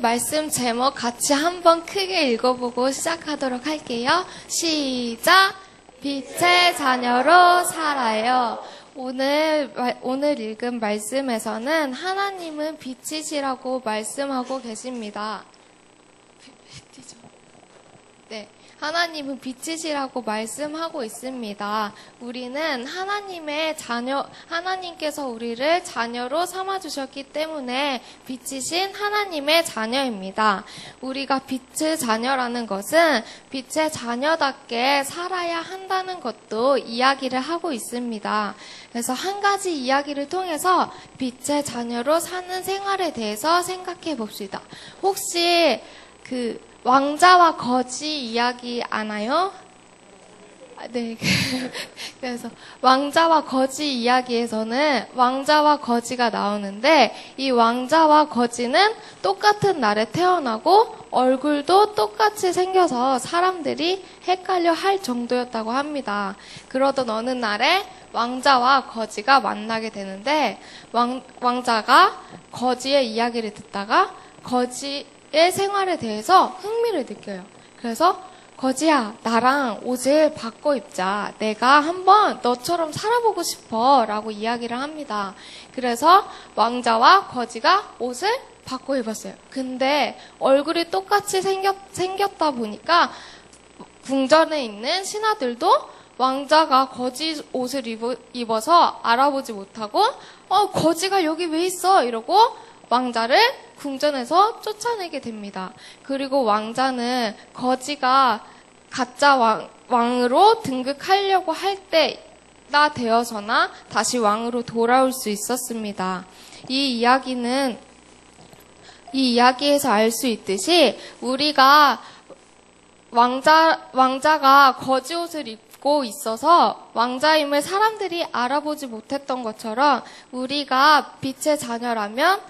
말씀 제목 같이 한번 크게 읽어보고 시작하도록 할게요. 시작! 빛의 자녀로 살아요. 오늘 읽은 말씀에서는 하나님은 빛이시라고 말씀하고 계십니다. 네, 하나님은 빛이시라고 말씀하고 있습니다. 우리는 하나님의 자녀, 하나님께서 우리를 자녀로 삼아주셨기 때문에 빛이신 하나님의 자녀입니다. 우리가 빛의 자녀라는 것은 빛의 자녀답게 살아야 한다는 것도 이야기를 하고 있습니다. 그래서 한 가지 이야기를 통해서 빛의 자녀로 사는 생활에 대해서 생각해 봅시다. 혹시 왕자와 거지 이야기 아나요? 네. 그래서 왕자와 거지 이야기에서는 왕자와 거지가 나오는데 이 왕자와 거지는 똑같은 날에 태어나고 얼굴도 똑같이 생겨서 사람들이 헷갈려 할 정도였다고 합니다. 그러던 어느 날에 왕자와 거지가 만나게 되는데 왕자가 거지의 이야기를 듣다가 거지의 생활에 대해서 흥미를 느껴요. 그래서 거지야, 나랑 옷을 바꿔 입자. 내가 한번 너처럼 살아보고 싶어. 라고 이야기를 합니다. 그래서 왕자와 거지가 옷을 바꿔 입었어요. 근데 얼굴이 똑같이 생겼다 보니까 궁전에 있는 신하들도 왕자가 거지 옷을 입어서 알아보지 못하고 거지가 여기 왜 있어? 이러고 왕자를 궁전에서 쫓아내게 됩니다. 그리고 왕자는 거지가 가짜 왕으로 등극하려고 할 때가 되어서나 다시 왕으로 돌아올 수 있었습니다. 이 이야기에서 알 수 있듯이 우리가 왕자가 거지 옷을 입고 있어서 왕자임을 사람들이 알아보지 못했던 것처럼 우리가 빛의 자녀라면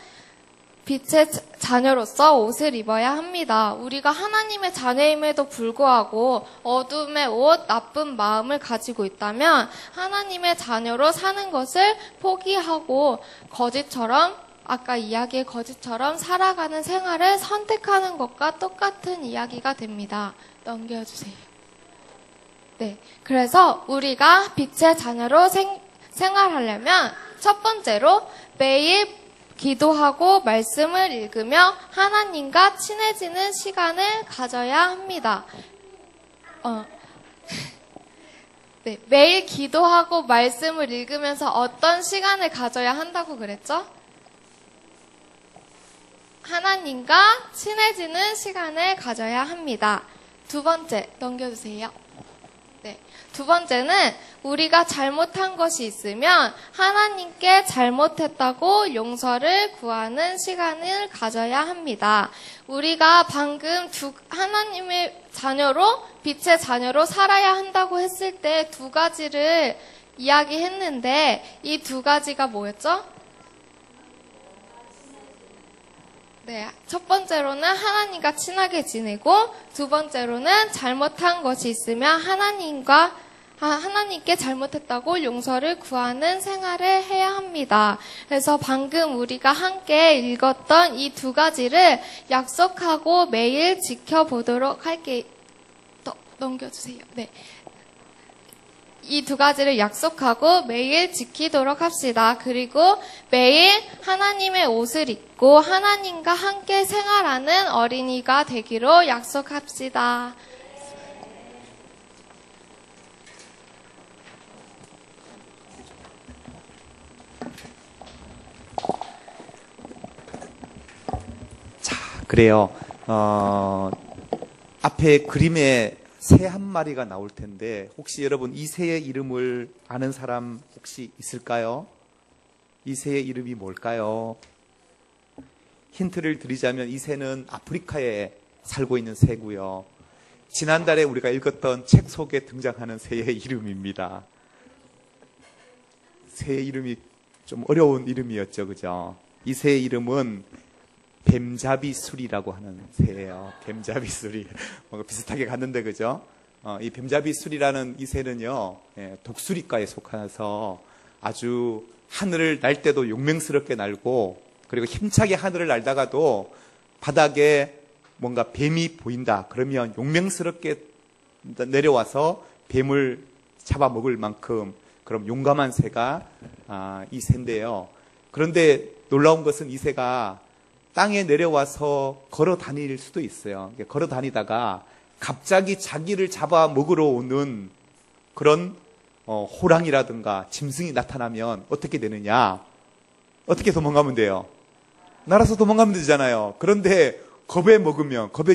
빛의 자녀로서 옷을 입어야 합니다. 우리가 하나님의 자녀임에도 불구하고 어둠의 옷, 나쁜 마음을 가지고 있다면 하나님의 자녀로 사는 것을 포기하고 거짓처럼 아까 이야기의 거짓처럼 살아가는 생활을 선택하는 것과 똑같은 이야기가 됩니다. 넘겨주세요. 네, 그래서 우리가 빛의 자녀로 생활하려면 첫 번째로 매일 기도하고 말씀을 읽으며 하나님과 친해지는 시간을 가져야 합니다. 네, 매일 기도하고 말씀을 읽으면서 어떤 시간을 가져야 한다고 그랬죠? 하나님과 친해지는 시간을 가져야 합니다. 두 번째, 넘겨주세요. 네, 두 번째는 우리가 잘못한 것이 있으면 하나님께 잘못했다고 용서를 구하는 시간을 가져야 합니다. 우리가 방금 하나님의 자녀로, 빛의 자녀로 살아야 한다고 했을 때 두 가지를 이야기했는데 이 두 가지가 뭐였죠? 네, 첫 번째로는 하나님과 친하게 지내고 두 번째로는 잘못한 것이 있으면 하나님께 잘못했다고 용서를 구하는 생활을 해야 합니다. 그래서 방금 우리가 함께 읽었던 이 두 가지를 약속하고 매일 지켜보도록 할게요. 넘겨주세요. 네. 이 두 가지를 약속하고 매일 지키도록 합시다. 그리고 매일 하나님의 옷을 입고 하나님과 함께 생활하는 어린이가 되기로 약속합시다. 자, 그래요. 앞에 그림에 새 한 마리가 나올 텐데 혹시 여러분 이 새의 이름을 아는 사람 혹시 있을까요? 이 새의 이름이 뭘까요? 힌트를 드리자면 이 새는 아프리카에 살고 있는 새고요. 지난달에 우리가 읽었던 책 속에 등장하는 새의 이름입니다. 새의 이름이 좀 어려운 이름이었죠, 그죠? 이 새의 이름은 뱀잡이술이라고 하는 새예요. 뱀잡이술이 뭔가 비슷하게 갔는데 그죠? 이 뱀잡이술이라는 이 새는요, 독수리과에 속해서 아주 하늘을 날 때도 용맹스럽게 날고 그리고 힘차게 하늘을 날다가도 바닥에 뭔가 뱀이 보인다. 그러면 용맹스럽게 내려와서 뱀을 잡아먹을 만큼 그럼 용감한 새가 이 새인데요. 그런데 놀라운 것은 이 새가 땅에 내려와서 걸어 다닐 수도 있어요. 걸어 다니다가 갑자기 자기를 잡아 먹으러 오는 그런 호랑이라든가 짐승이 나타나면 어떻게 되느냐? 어떻게 도망가면 돼요? 날아서 도망가면 되잖아요. 그런데 겁에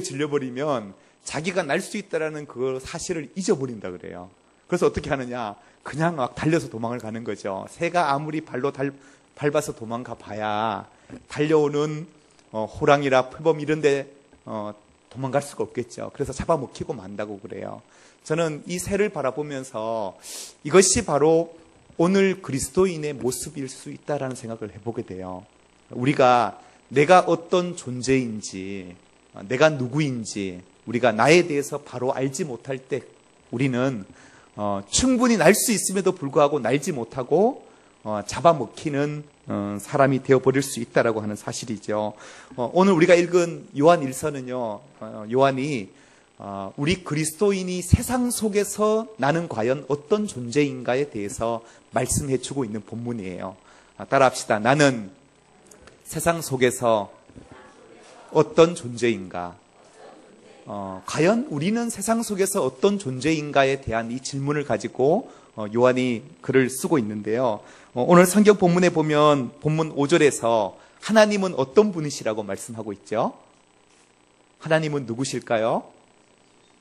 질려버리면 자기가 날 수 있다라는 그 사실을 잊어버린다 그래요. 그래서 어떻게 하느냐? 그냥 막 달려서 도망을 가는 거죠. 새가 아무리 발로 밟아서 도망가 봐야 달려오는 호랑이라 표범 이런 데 도망갈 수가 없겠죠. 그래서 잡아먹히고 만다고 그래요. 저는 이 새를 바라보면서 이것이 바로 오늘 그리스도인의 모습일 수 있다라는 생각을 해보게 돼요. 우리가 내가 어떤 존재인지, 내가 누구인지 우리가 나에 대해서 바로 알지 못할 때 우리는 충분히 날 수 있음에도 불구하고 날지 못하고 잡아먹히는 사람이 되어버릴 수 있다라고 하는 사실이죠. 오늘 우리가 읽은 요한 1서는요, 요한이 우리 그리스도인이 세상 속에서 나는 과연 어떤 존재인가에 대해서 말씀해주고 있는 본문이에요. 따라합시다. 나는 세상 속에서 어떤 존재인가? 과연 우리는 세상 속에서 어떤 존재인가에 대한 이 질문을 가지고 요한이 글을 쓰고 있는데요. 오늘 성경 본문에 보면 본문 5절에서 하나님은 어떤 분이시라고 말씀하고 있죠? 하나님은 누구실까요?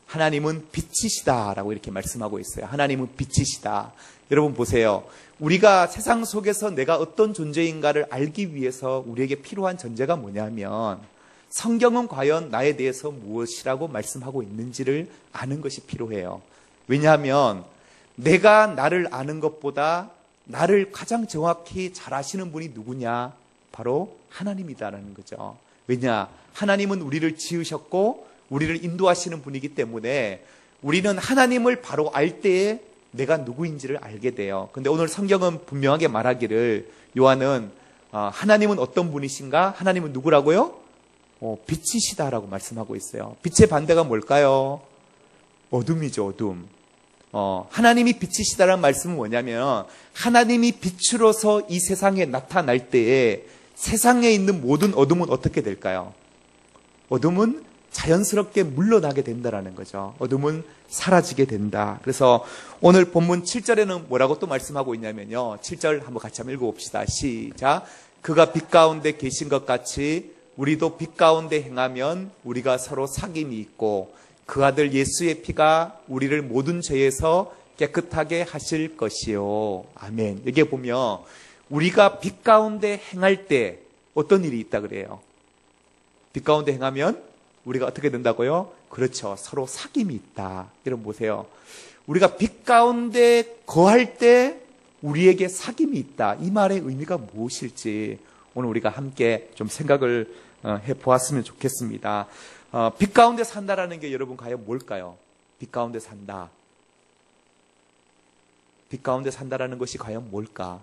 하나님은 빛이시다라고 이렇게 말씀하고 있어요. 하나님은 빛이시다. 여러분 보세요. 우리가 세상 속에서 내가 어떤 존재인가를 알기 위해서 우리에게 필요한 전제가 뭐냐면 성경은 과연 나에 대해서 무엇이라고 말씀하고 있는지를 아는 것이 필요해요. 왜냐하면 내가 나를 아는 것보다 나를 가장 정확히 잘 아시는 분이 누구냐? 바로 하나님이다라는 거죠. 왜냐? 하나님은 우리를 지으셨고 우리를 인도하시는 분이기 때문에 우리는 하나님을 바로 알 때에 내가 누구인지를 알게 돼요. 근데 오늘 성경은 분명하게 말하기를 요한은 하나님은 어떤 분이신가? 하나님은 누구라고요? 빛이시다라고 말씀하고 있어요. 빛의 반대가 뭘까요? 어둠이죠, 어둠. 하나님이 빛이시다라는 말씀은 뭐냐면 하나님이 빛으로서 이 세상에 나타날 때에 세상에 있는 모든 어둠은 어떻게 될까요? 어둠은 자연스럽게 물러나게 된다라는 거죠. 어둠은 사라지게 된다. 그래서 오늘 본문 7절에는 뭐라고 또 말씀하고 있냐면요. 7절 한번 같이 한번 읽어봅시다. 시작. 그가 빛 가운데 계신 것 같이 우리도 빛 가운데 행하면 우리가 서로 사귐이 있고 그 아들 예수의 피가 우리를 모든 죄에서 깨끗하게 하실 것이요. 아멘. 여기에 보면 우리가 빛 가운데 행할 때 어떤 일이 있다 그래요? 빛 가운데 행하면 우리가 어떻게 된다고요? 그렇죠. 서로 사귐이 있다. 여러분 보세요. 우리가 빛 가운데 거할 때 우리에게 사귐이 있다. 이 말의 의미가 무엇일지 오늘 우리가 함께 좀 생각을 해보았으면 좋겠습니다. 빛 가운데 산다라는 게 여러분 과연 뭘까요? 빛 가운데 산다. 빛 가운데 산다라는 것이 과연 뭘까?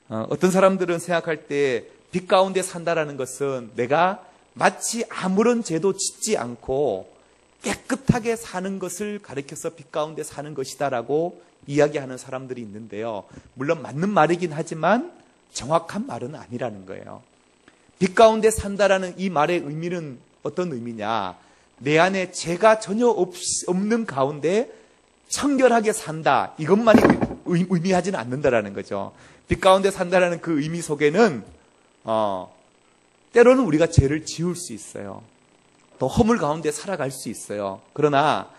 어떤 사람들은 생각할 때 빛 가운데 산다라는 것은 내가 마치 아무런 죄도 짓지 않고 깨끗하게 사는 것을 가리켜서 빛 가운데 사는 것이다라고 이야기하는 사람들이 있는데요. 물론 맞는 말이긴 하지만 정확한 말은 아니라는 거예요. 빛 가운데 산다라는 이 말의 의미는 어떤 의미냐? 내 안에 죄가 전혀 없는 가운데 청결하게 산다. 이것만이 의미하지는 않는다라는 거죠. 빛 가운데 산다라는 그 의미 속에는 때로는 우리가 죄를 지을 수 있어요. 또 허물 가운데 살아갈 수 있어요. 그러나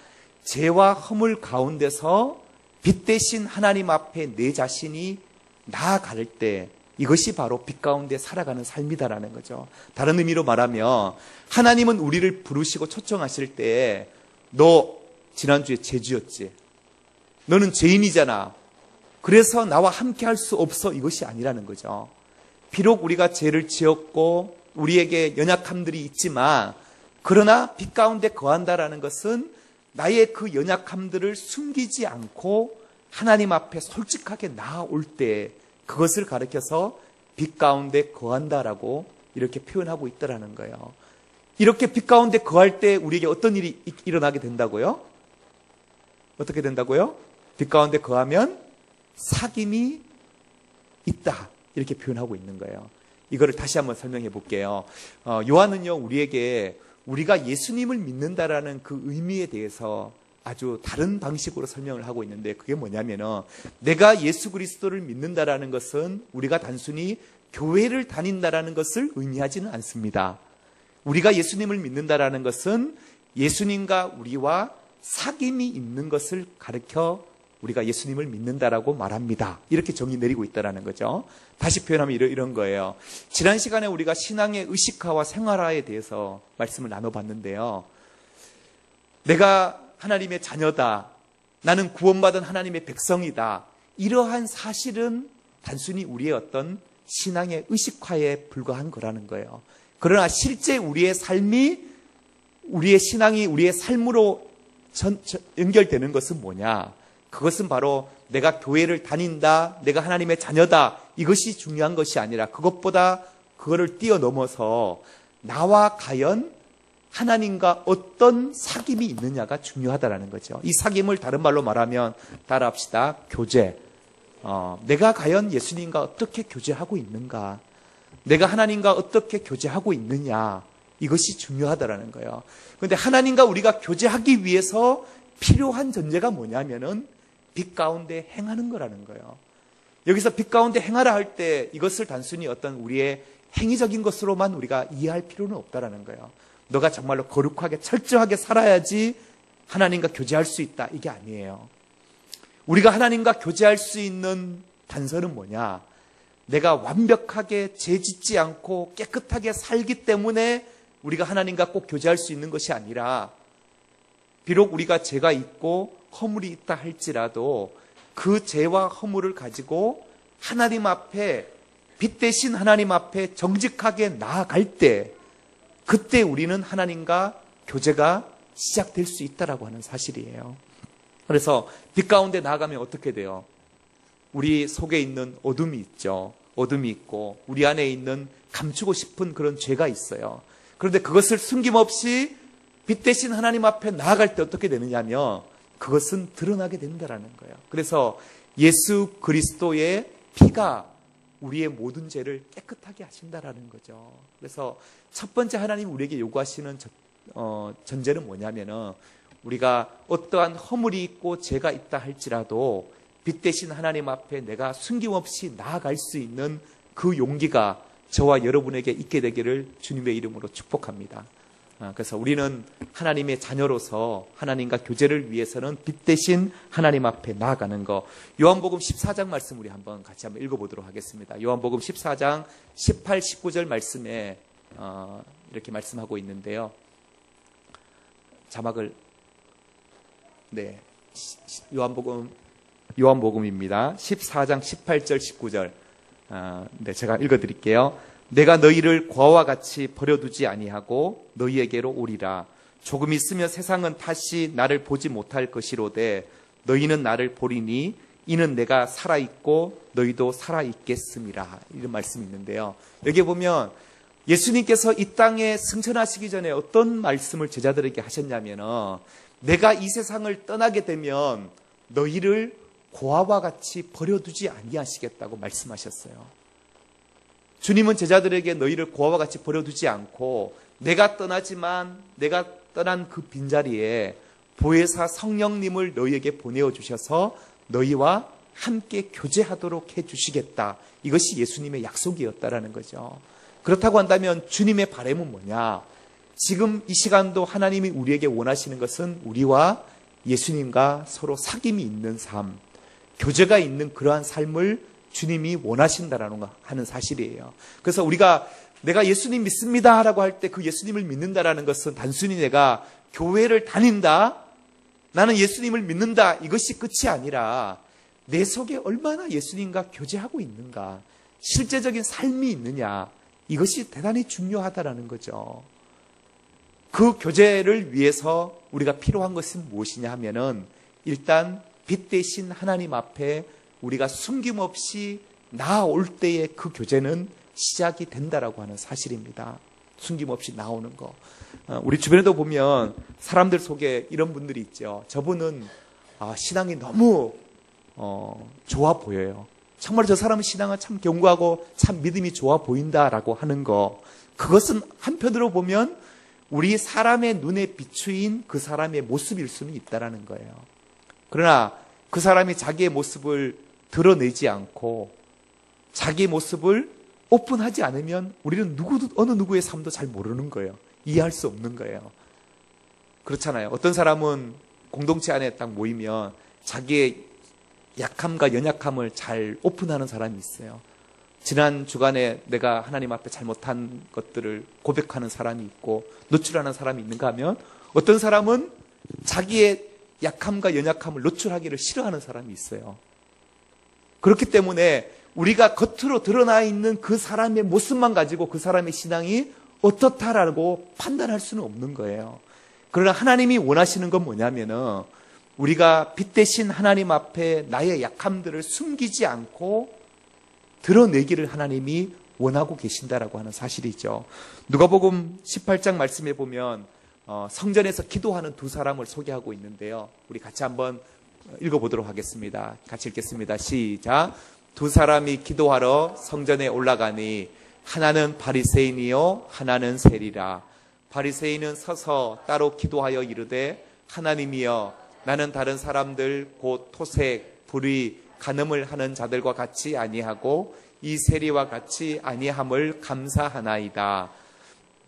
죄와 허물 가운데서 빛 대신 하나님 앞에 내 자신이 나아갈 때 이것이 바로 빛 가운데 살아가는 삶이다라는 거죠. 다른 의미로 말하면 하나님은 우리를 부르시고 초청하실 때 너 지난주에 죄 지었지? 너는 죄인이잖아. 그래서 나와 함께 할 수 없어. 이것이 아니라는 거죠. 비록 우리가 죄를 지었고 우리에게 연약함들이 있지만 그러나 빛 가운데 거한다라는 것은 나의 그 연약함들을 숨기지 않고 하나님 앞에 솔직하게 나아올 때 그것을 가리켜서 빛 가운데 거한다라고 이렇게 표현하고 있더라는 거예요. 이렇게 빛 가운데 거할 때 우리에게 어떤 일이 일어나게 된다고요? 어떻게 된다고요? 빛 가운데 거하면 사귐이 있다. 이렇게 표현하고 있는 거예요. 이거를 다시 한번 설명해 볼게요. 요한은요, 우리에게 우리가 예수님을 믿는다라는 그 의미에 대해서 아주 다른 방식으로 설명을 하고 있는데, 그게 뭐냐면은, 내가 예수 그리스도를 믿는다라는 것은 우리가 단순히 교회를 다닌다라는 것을 의미하지는 않습니다. 우리가 예수님을 믿는다라는 것은 예수님과 우리와 사귐이 있는 것을 가르쳐 우리가 예수님을 믿는다라고 말합니다. 이렇게 정의 내리고 있다라는 거죠. 다시 표현하면 이런 거예요. 지난 시간에 우리가 신앙의 의식화와 생활화에 대해서 말씀을 나눠봤는데요. 내가 하나님의 자녀다. 나는 구원받은 하나님의 백성이다. 이러한 사실은 단순히 우리의 어떤 신앙의 의식화에 불과한 거라는 거예요. 그러나 실제 우리의 삶이, 우리의 신앙이 우리의 삶으로 연결되는 것은 뭐냐? 그것은 바로 내가 교회를 다닌다, 내가 하나님의 자녀다, 이것이 중요한 것이 아니라 그것보다 그거를 뛰어넘어서 나와 과연 하나님과 어떤 사귐이 있느냐가 중요하다라는 거죠. 이 사귐을 다른 말로 말하면 따라합시다. 교제. 내가 과연 예수님과 어떻게 교제하고 있는가? 내가 하나님과 어떻게 교제하고 있느냐? 이것이 중요하다라는 거예요. 그런데 하나님과 우리가 교제하기 위해서 필요한 전제가 뭐냐면은 빛 가운데 행하는 거라는 거예요. 여기서 빛 가운데 행하라 할 때 이것을 단순히 어떤 우리의 행위적인 것으로만 우리가 이해할 필요는 없다라는 거예요. 너가 정말로 거룩하게 철저하게 살아야지 하나님과 교제할 수 있다. 이게 아니에요. 우리가 하나님과 교제할 수 있는 단서는 뭐냐? 내가 완벽하게 죄 짓지 않고 깨끗하게 살기 때문에 우리가 하나님과 꼭 교제할 수 있는 것이 아니라, 비록 우리가 죄가 있고 허물이 있다 할지라도 그 죄와 허물을 가지고 하나님 앞에, 빛 대신 하나님 앞에 정직하게 나아갈 때, 그때 우리는 하나님과 교제가 시작될 수 있다라고 하는 사실이에요. 그래서 빛 가운데 나아가면 어떻게 돼요? 우리 속에 있는 어둠이 있죠. 어둠이 있고 우리 안에 있는 감추고 싶은 그런 죄가 있어요. 그런데 그것을 숨김없이 빛 대신 하나님 앞에 나아갈 때 어떻게 되느냐면 그것은 드러나게 된다라는 거예요. 그래서 예수 그리스도의 피가 우리의 모든 죄를 깨끗하게 하신다라는 거죠. 그래서 첫 번째 하나님 우리에게 요구하시는 전제는 뭐냐면은, 우리가 어떠한 허물이 있고 죄가 있다 할지라도 빛 대신 하나님 앞에 내가 숨김없이 나아갈 수 있는 그 용기가 저와 여러분에게 있게 되기를 주님의 이름으로 축복합니다. 그래서 우리는 하나님의 자녀로서 하나님과 교제를 위해서는 빛 대신 하나님 앞에 나아가는 거. 요한복음 14장 말씀 우리 같이 한번 읽어보도록 하겠습니다. 요한복음 14장 18, 19절 말씀에 이렇게 말씀하고 있는데요. 자막을, 네, 요한복음입니다. 14장 18절 19절. 네, 제가 읽어드릴게요. 내가 너희를 고아와 같이 버려두지 아니하고 너희에게로 오리라. 조금 있으면 세상은 다시 나를 보지 못할 것이로되 너희는 나를 보리니 이는 내가 살아있고 너희도 살아있겠음이라. 이런 말씀이 있는데요. 여기 보면 예수님께서 이 땅에 승천하시기 전에 어떤 말씀을 제자들에게 하셨냐면은, 내가 이 세상을 떠나게 되면 너희를 고아와 같이 버려두지 아니하시겠다고 말씀하셨어요. 주님은 제자들에게 너희를 고아와 같이 버려두지 않고 내가 떠나지만 내가 떠난 그 빈자리에 보혜사 성령님을 너희에게 보내어 주셔서 너희와 함께 교제하도록 해주시겠다. 이것이 예수님의 약속이었다라는 거죠. 그렇다고 한다면 주님의 바람은 뭐냐? 지금 이 시간도 하나님이 우리에게 원하시는 것은 우리와 예수님과 서로 사귐이 있는 삶, 교제가 있는 그러한 삶을 주님이 원하신다라는 거 하는 사실이에요. 그래서 우리가 내가 예수님 믿습니다 라고 할 때 그 예수님을 믿는다라는 것은 단순히 내가 교회를 다닌다, 나는 예수님을 믿는다, 이것이 끝이 아니라 내 속에 얼마나 예수님과 교제하고 있는가, 실제적인 삶이 있느냐, 이것이 대단히 중요하다라는 거죠. 그 교제를 위해서 우리가 필요한 것은 무엇이냐 하면은, 일단 빛 대신 하나님 앞에 우리가 숨김없이 나아올 때의 그 교제는 시작이 된다라고 하는 사실입니다. 숨김없이 나오는 거. 우리 주변에도 보면 사람들 속에 이런 분들이 있죠. 저분은 신앙이 너무 좋아 보여요. 정말 저 사람은 신앙은 참 견고하고 참 믿음이 좋아 보인다라고 하는 거. 그것은 한편으로 보면 우리 사람의 눈에 비추인 그 사람의 모습일 수는 있다라는 거예요. 그러나 그 사람이 자기의 모습을 드러내지 않고 자기의 모습을 오픈하지 않으면 우리는 어느 누구의 삶도 잘 모르는 거예요. 이해할 수 없는 거예요. 그렇잖아요. 어떤 사람은 공동체 안에 딱 모이면 자기의 약함과 연약함을 잘 오픈하는 사람이 있어요. 지난 주간에 내가 하나님 앞에 잘못한 것들을 고백하는 사람이 있고 노출하는 사람이 있는가 하면 어떤 사람은 자기의 약함과 연약함을 노출하기를 싫어하는 사람이 있어요. 그렇기 때문에 우리가 겉으로 드러나 있는 그 사람의 모습만 가지고 그 사람의 신앙이 어떻다라고 판단할 수는 없는 거예요. 그러나 하나님이 원하시는 건 뭐냐면은 우리가 빛 대신 하나님 앞에 나의 약함들을 숨기지 않고 드러내기를 하나님이 원하고 계신다라고 하는 사실이죠. 누가복음 18장 말씀에 보면 성전에서 기도하는 두 사람을 소개하고 있는데요. 우리 같이 한번 읽어보도록 하겠습니다. 같이 읽겠습니다. 시작. 두 사람이 기도하러 성전에 올라가니 하나는 바리새인이요 하나는 세리라. 바리새인은 서서 따로 기도하여 이르되 하나님이여 나는 다른 사람들 곧 토색, 불의, 간음을 하는 자들과 같이 아니하고 이 세리와 같이 아니함을 감사하나이다.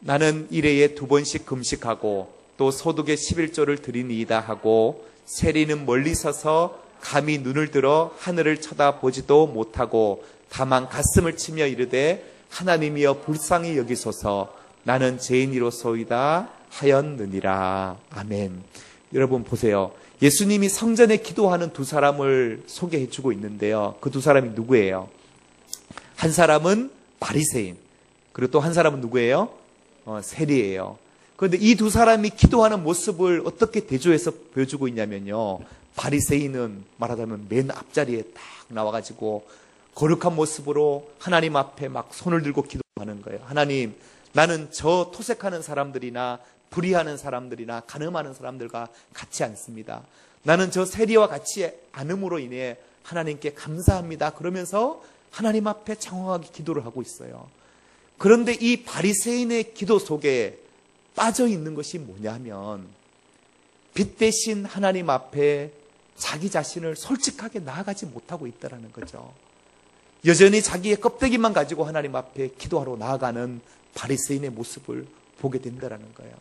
나는 일회에 2번씩 금식하고 또 소득의 11조를 드리니이다 하고 세리는 멀리 서서 감히 눈을 들어 하늘을 쳐다보지도 못하고 다만 가슴을 치며 이르되 하나님이여 불쌍히 여기소서 나는 죄인이로소이다 하였느니라. 아멘. 여러분 보세요. 예수님이 성전에 기도하는 두 사람을 소개해 주고 있는데요. 그 두 사람이 누구예요? 한 사람은 바리새인, 그리고 또 한 사람은 누구예요? 세리예요. 그런데 이 두 사람이 기도하는 모습을 어떻게 대조해서 보여주고 있냐면요. 바리새인은 말하자면 맨 앞자리에 딱 나와가지고 거룩한 모습으로 하나님 앞에 막 손을 들고 기도하는 거예요. 하나님, 나는 저 토색하는 사람들이나 불의하는 사람들이나 간음하는 사람들과 같이 않습니다. 나는 저 세리와 같이 않음으로 인해 하나님께 감사합니다. 그러면서 하나님 앞에 장황하게 기도를 하고 있어요. 그런데 이 바리새인의 기도 속에 빠져 있는 것이 뭐냐면 빛 대신 하나님 앞에 자기 자신을 솔직하게 나아가지 못하고 있다는 거죠. 여전히 자기의 껍데기만 가지고 하나님 앞에 기도하러 나아가는 바리새인의 모습을 보게 된다는 거예요.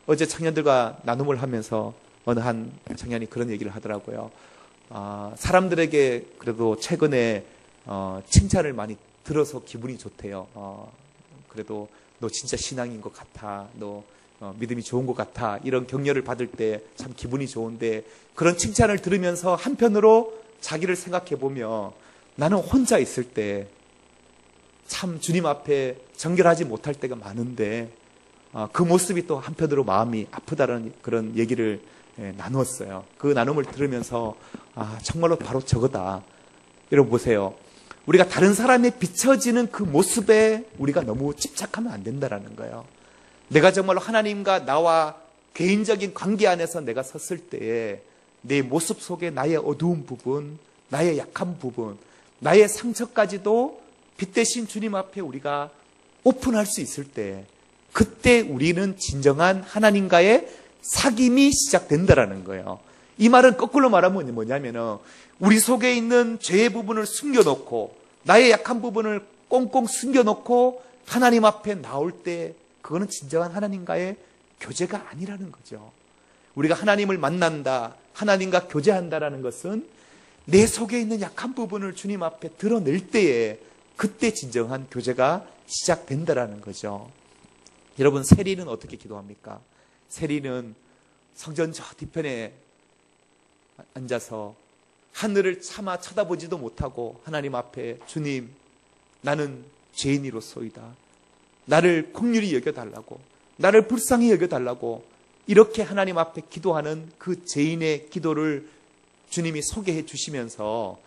어제 청년들과 나눔을 하면서 어느 한 청년이 그런 얘기를 하더라고요. 사람들에게 그래도 최근에 칭찬을 많이 들어서 기분이 좋대요. 그래도 너 진짜 신앙인 것 같아. 너 믿음이 좋은 것 같아. 이런 격려를 받을 때 참 기분이 좋은데 그런 칭찬을 들으면서 한편으로 자기를 생각해 보면 나는 혼자 있을 때 참 주님 앞에 정결하지 못할 때가 많은데 그 모습이 또 한편으로 마음이 아프다는 그런 얘기를 나누었어요. 그 나눔을 들으면서 정말로 바로 저거다. 여러분 보세요. 우리가 다른 사람에 비춰지는 그 모습에 우리가 너무 집착하면 안 된다는 거예요. 내가 정말로 하나님과 나와 개인적인 관계 안에서 내가 섰을 때에 내 모습 속에 나의 어두운 부분, 나의 약한 부분, 나의 상처까지도 빛 대신 주님 앞에 우리가 오픈할 수 있을 때 그때 우리는 진정한 하나님과의 사귐이 시작된다라는 거예요. 이 말은 거꾸로 말하면 뭐냐면은 우리 속에 있는 죄의 부분을 숨겨놓고 나의 약한 부분을 꽁꽁 숨겨놓고 하나님 앞에 나올 때 그거는 진정한 하나님과의 교제가 아니라는 거죠. 우리가 하나님을 만난다, 하나님과 교제한다라는 것은 내 속에 있는 약한 부분을 주님 앞에 드러낼 때에 그때 진정한 교제가 시작된다라는 거죠. 여러분, 세리는 어떻게 기도합니까? 세리는 성전 저 뒤편에 앉아서 하늘을 차마 쳐다보지도 못하고 하나님 앞에 주님, 나는 죄인이로소이다. 나를 긍휼히 여겨달라고, 나를 불쌍히 여겨달라고 이렇게 하나님 앞에 기도하는 그 죄인의 기도를 주님이 소개해 주시면서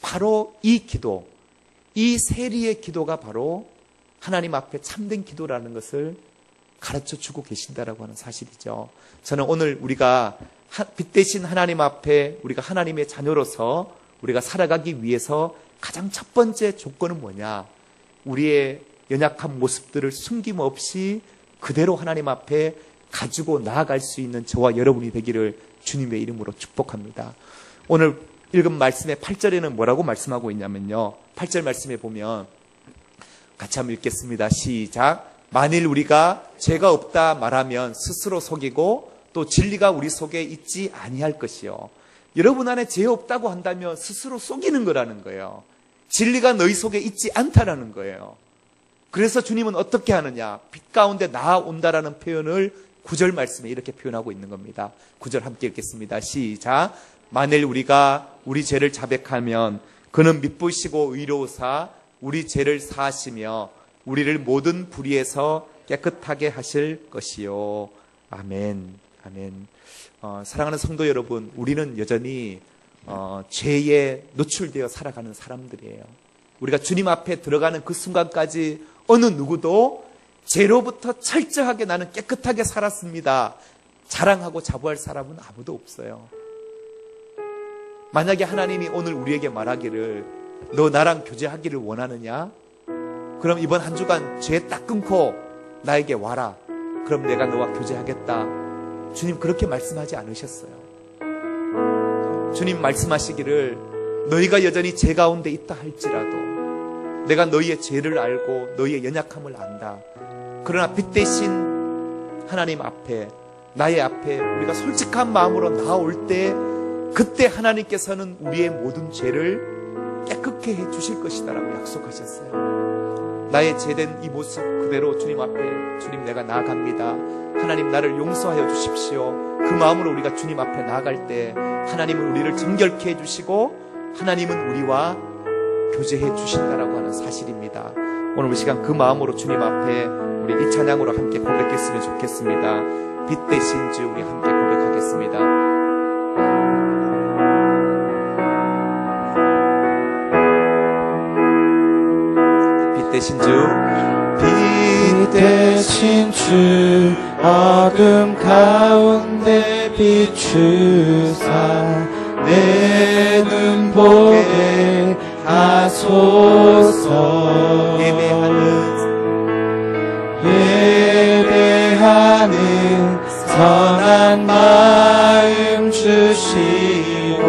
바로 이 기도, 이 세리의 기도가 바로 하나님 앞에 참된 기도라는 것을 가르쳐 주고 계신다라고 하는 사실이죠. 저는 오늘 우리가 빛 대신 하나님 앞에 우리가 하나님의 자녀로서 우리가 살아가기 위해서 가장 첫 번째 조건은 뭐냐? 우리의 연약한 모습들을 숨김없이 그대로 하나님 앞에 가지고 나아갈 수 있는 저와 여러분이 되기를 주님의 이름으로 축복합니다. 오늘 읽은 말씀의 8절에는 뭐라고 말씀하고 있냐면요. 8절 말씀에 보면 같이 한번 읽겠습니다. 시작. 만일 우리가 죄가 없다 말하면 스스로 속이고 또 진리가 우리 속에 있지 아니할 것이요. 여러분 안에 죄 없다고 한다면 스스로 속이는 거라는 거예요. 진리가 너희 속에 있지 않다라는 거예요. 그래서 주님은 어떻게 하느냐? 빛 가운데 나아온다라는 표현을 9절 말씀에 이렇게 표현하고 있는 겁니다. 9절 함께 읽겠습니다. 시작. 만일 우리가 우리 죄를 자백하면 그는 미쁘시고 의로우사 우리 죄를 사하시며 우리를 모든 불의에서 깨끗하게 하실 것이요. 아멘. 아멘. 사랑하는 성도 여러분, 우리는 여전히 죄에 노출되어 살아가는 사람들이에요. 우리가 주님 앞에 들어가는 그 순간까지 어느 누구도 죄로부터 철저하게 나는 깨끗하게 살았습니다, 자랑하고 자부할 사람은 아무도 없어요. 만약에 하나님이 오늘 우리에게 말하기를 너 나랑 교제하기를 원하느냐? 그럼 이번 한 주간 죄 딱 끊고 나에게 와라. 그럼 내가 너와 교제하겠다. 주님 그렇게 말씀하지 않으셨어요. 주님 말씀하시기를 너희가 여전히 죄 가운데 있다 할지라도 내가 너희의 죄를 알고 너희의 연약함을 안다. 그러나 빛 대신 하나님 앞에, 나의 앞에 우리가 솔직한 마음으로 나아올 때 그때 하나님께서는 우리의 모든 죄를 깨끗게 해주실 것이다라고 약속하셨어요. 나의 죄된 이 모습 그대로 주님 앞에, 주님 내가 나아갑니다. 하나님 나를 용서하여 주십시오. 그 마음으로 우리가 주님 앞에 나아갈 때 하나님은 우리를 정결케 해주시고 하나님은 우리와 교제해 주신다라고 하는 사실입니다. 오늘 이 시간 그 마음으로 주님 앞에 우리 이 찬양으로 함께 고백했으면 좋겠습니다. 빛 대신 주 우리 함께 고백하겠습니다. 빛 대신 주, 빛 대신 주 어둠 가운데 비추사 내 눈 보게 하소서. 예배하는 선한 마음 주시고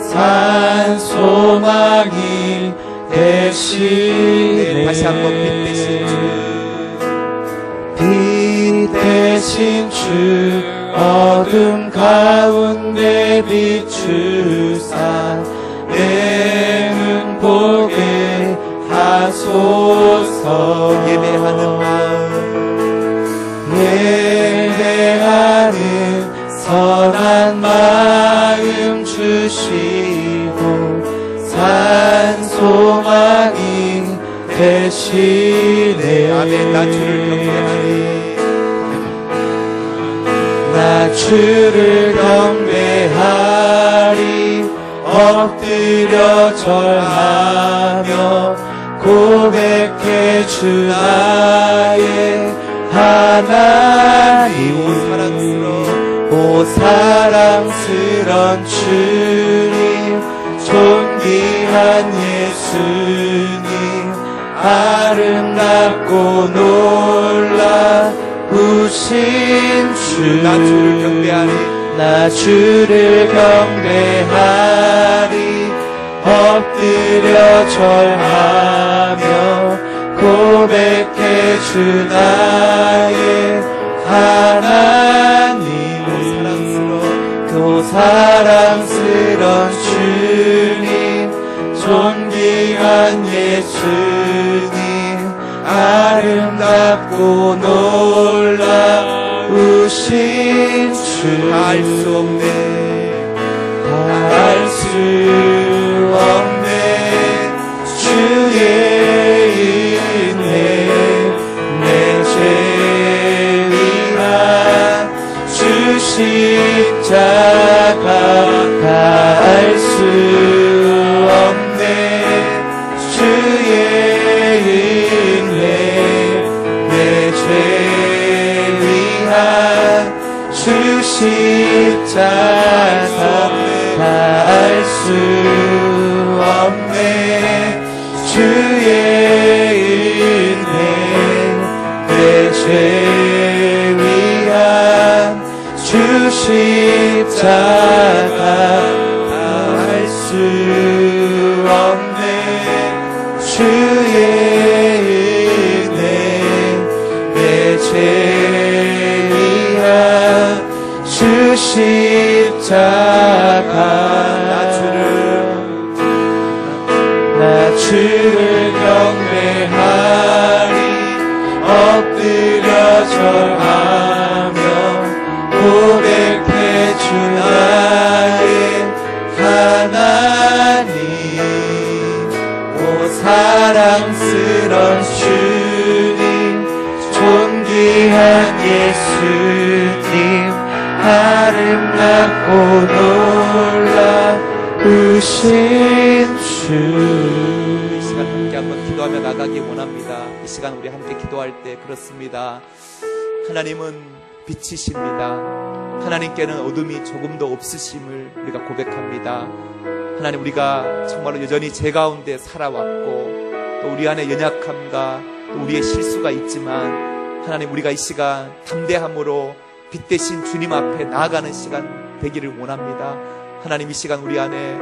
산 소망이 되시네. 다시 한번 빛 대신 주, 빛 대신 주 어둠 가운데 비추사 내 눈 보게 하소서. 예배하는 선한 마음 주시고 산 소망이 되시네. 아멘. 나 주를 경배하리, 나 주를 경배하리. 엎드려 절하며 고백해 주 나의 하나님. 오 사랑스런 주님, 존귀한 예수님, 아름답고 놀라우신 주. 나 주를 경배하리, 나 주를 경배하리. 엎드려 절하며 고백해 주 나의 하나님. 그 사랑스러운 주님, 존귀한 예수님, 아름답고 놀라우신 주. 알 수 없네, 알 수 없네 주의 은혜. 내 죄 위한 주 십자가 다 알 수 없네 주의 은혜. 주 십자가 다 알 수 없네. 주의 은혜 내 죄 위한 주 십자가 다 알 수 없네. 주의 은혜 내 죄 위한 주 십자가 나 주를 경배하리. 엎드려 절하며 고백해 주 나의 하나님. 오 사랑스런 주님, 존귀한 예수님, 아름답고 놀라우신 주. 이 시간 함께 한번 기도하며 나가기 원합니다. 이 시간 우리 함께 기도할 때 그렇습니다. 하나님은 빛이십니다. 하나님께는 어둠이 조금도 없으심을 우리가 고백합니다. 하나님, 우리가 정말로 여전히 죄 가운데 살아왔고 또 우리 안에 연약함과 또 우리의 실수가 있지만 하나님, 우리가 이 시간 담대함으로 빛 대신 주님 앞에 나아가는 시간 되기를 원합니다. 하나님, 이 시간 우리 안에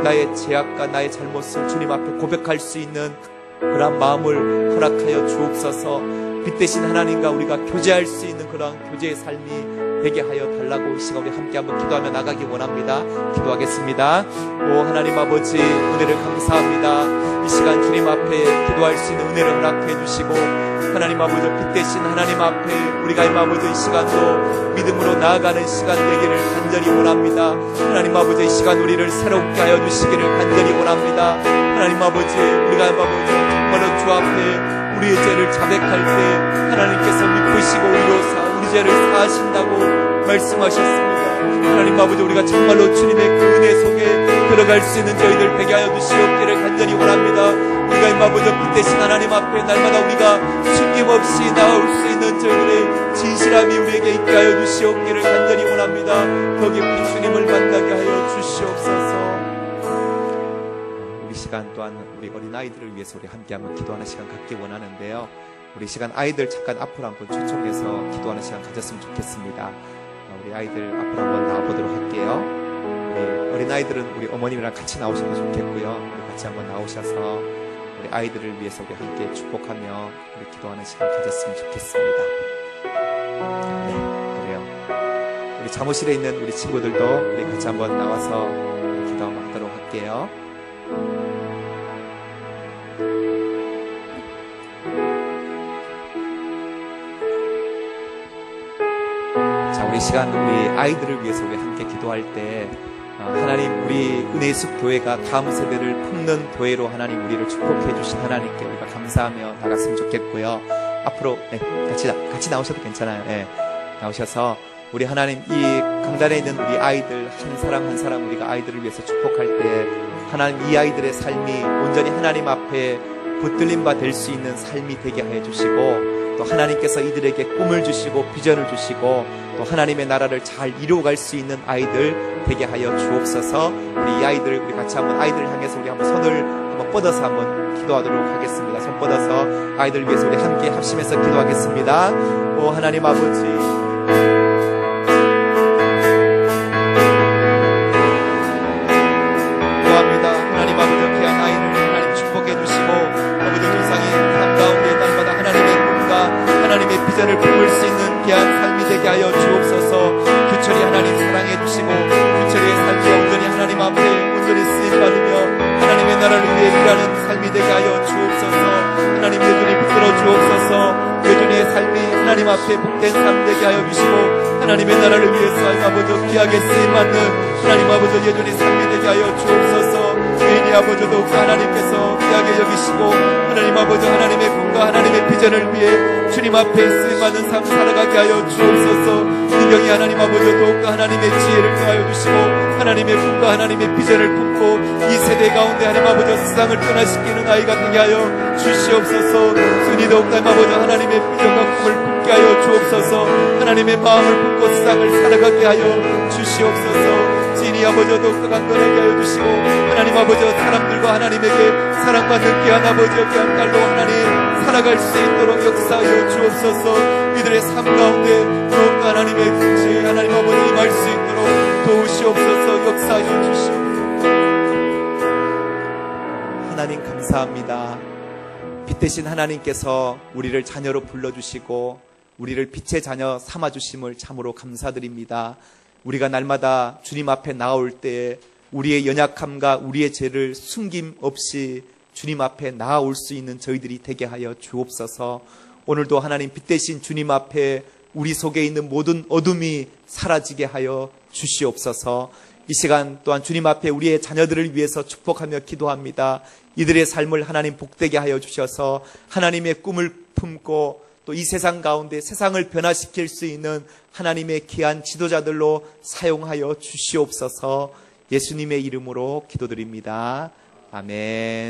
나의 죄악과 나의 잘못을 주님 앞에 고백할 수 있는 그러한 마음을 허락하여 주옵소서. 빛 대신 하나님과 우리가 교제할 수 있는 그러한 교제의 삶이 되게 하여 달라고 이 시간 우리 함께 한번 기도하며 나가기 원합니다. 기도하겠습니다. 오 하나님 아버지, 은혜를 감사합니다. 이 시간 주님 앞에 기도할 수 있는 은혜를 허락해 주시고, 하나님 아버지, 빛 대신 하나님 앞에 우리가 아버지 이 시간도 믿음으로 나아가는 시간 되기를 간절히 원합니다. 하나님 아버지, 이 시간 우리를 새롭게 하여 주시기를 간절히 원합니다. 하나님 아버지, 우리가 아버지 정말로 주 앞에 우리의 죄를 자백할 때 하나님께서 미쁘시고 위로사 우리 죄를 사하신다고 말씀하셨습니다. 하나님 아버지, 우리가 정말로 주님의 그 은혜 속에 들어갈 수 있는 저희들 되게 하여 주시옵기를 간절히 원합니다. 우리가 아버지 빛 대신 하나님 앞에 날마다 우리가 숨김없이 나올 수 있는 저희들의 진실함이 우리에게 있게 하여 주시옵기를 간절히 원합니다. 더 깊이 주님을 만나게 하여 주시옵소서. 우리 시간 또한 우리 어린아이들을 위해서 우리 함께 한번 기도하는 시간 갖기 원하는데요. 우리 시간 아이들 잠깐 앞으로 한번 초청해서 기도하는 시간 가졌으면 좋겠습니다. 우리 아이들 앞으로 한번 나와보도록 할게요. 우리 어린아이들은 우리 어머님이랑 같이 나오셔도 좋겠고요. 우리 같이 한번 나오셔서 우리 아이들을 위해서 우리 함께 축복하며 우리 기도하는 시간 가졌으면 좋겠습니다. 네, 그래요. 우리 사무실에 있는 우리 친구들도 우리 같이 한번 나와서 기도 한번 하도록 할게요. 자, 우리 시간 우리 아이들을 위해서 우리 함께 기도할 때 하나님, 우리 은혜의 숲 교회가 다음 세대를 품는 교회로 하나님 우리를 축복해 주신 하나님께 우리가 감사하며 나갔으면 좋겠고요. 앞으로 같이 나오셔도 괜찮아요. 네, 나오셔서 우리 하나님, 이 강단에 있는 우리 아이들 한 사람 한 사람 우리가 아이들을 위해서 축복할 때 하나님, 이 아이들의 삶이 온전히 하나님 앞에 붙들림 바 될 수 있는 삶이 되게 하여 주시고, 또 하나님께서 이들에게 꿈을 주시고 비전을 주시고 또 하나님의 나라를 잘 이루어갈 수 있는 아이들 되게 하여 주옵소서. 우리 이 아이들, 우리 같이 한번 아이들을 향해서 우리 한번 손을 한번 뻗어서 한번 기도하도록 하겠습니다. 손 뻗어서 아이들 위해서 우리 함께 합심해서 기도하겠습니다. 오 하나님 아버지, 비전을 품을 수 있는 귀한 삶이 되게 하여 주옵소서. 규철이 하나님 사랑해 주시고 규철이의 삶이 온전히 하나님 앞에 온전히 쓰임받으며 하나님의 나라를 위해 일하는 삶이 되게 하여 주옵소서. 하나님 여전히 붙들어 주옵소서. 여전히의 삶이 하나님 앞에 복된 삶 되게 하여 주시고 하나님의 나라를 위해서 아버지 귀하게 쓰임받는 하나님 아버지 여전히 삶이 되게 하여 주옵소서. 죄인이 아버지 더욱 하나님께서 귀하게 여기시고 하나님 아버지 하나님의 꿈과 하나님의 비전을 위해 주님 앞에 쓰임받는 삶 살아가게 하여 주옵소서. 민경이 하나님 아버지 더욱더 하나님의 지혜를 더하여 주시고 하나님의 꿈과 하나님의 비전을 품고 이 세대 가운데 하나님 아버지 세상을 변화시키는 아이가 되게 하여 주시옵소서. 순이 더욱더 아버지 하나님의 비전과 꿈을 품게 하여 주옵소서. 하나님의 마음을 품고 세상을 살아가게 하여 주시옵소서. 진이 아버지 더욱더 강건하게 하여 주시고 하나님 아버지 사람들과 하나님에게 사랑받는 귀한 아버지 귀한 딸로 하나님 살아갈 수 있도록 역사하여 주옵소서. 이들의 삶 가운데 더욱더 하나님의 긍지 하나님 아버지 임할 수 있도록 도우시옵소서. 역사하여 주시옵소서. 하나님 감사합니다. 빛 대신 하나님께서 우리를 자녀로 불러주시고 우리를 빛의 자녀 삼아주심을 참으로 감사드립니다. 우리가 날마다 주님 앞에 나올 때 우리의 연약함과 우리의 죄를 숨김없이 주님 앞에 나아올 수 있는 저희들이 되게 하여 주옵소서. 오늘도 하나님 빛 대신 주님 앞에 우리 속에 있는 모든 어둠이 사라지게 하여 주시옵소서. 이 시간 또한 주님 앞에 우리의 자녀들을 위해서 축복하며 기도합니다. 이들의 삶을 하나님 복되게 하여 주셔서 하나님의 꿈을 품고 또 이 세상 가운데 세상을 변화시킬 수 있는 하나님의 귀한 지도자들로 사용하여 주시옵소서. 예수님의 이름으로 기도드립니다. 아멘.